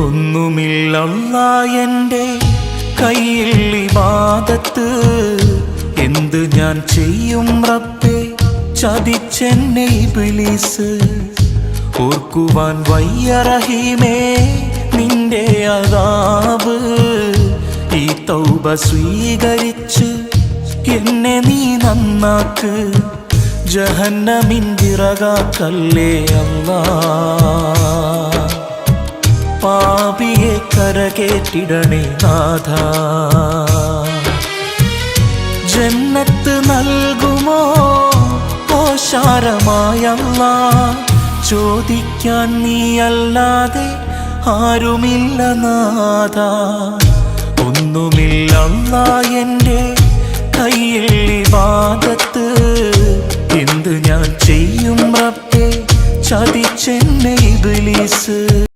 ഒന്നുമില്ലല്ലാ എൻ്റെ കയ്യിൽ ഇബാദത്ത്, എന്ത് ഞാൻ ചെയ്യും റബ്ബേ ചതിച്ചെന്നെ ഇബ്ലീസ്. ഓർക്കുവാൻ വയ്യ റഹീമേ നിന്റെ അദാബ്, ഈ തൗബ സ്വീകരിച്ച് എന്നെ നീ നന്നാക്ക്, ജഹന്നമിൻവിറകാക്കല്ലേ അല്ലാ. പാപിയെ കരകേറ്റിടണേ നാഥാ, ജന്നത്ത് നൽകുമോ ഓശാരമായല്ലാ. ചോദിക്കാൻ നീയല്ലാതെ ആരുമില്ല നാഥാ. ഒന്നുമില്ലല്ലാ എൻ്റെ കയ്യിൽ ഇബാദത്ത്, എന്ത് ഞാൻ ചെയ്യും റബ്ബേ ചതിച്ചെന്നെ ഇബ്ലീസ്.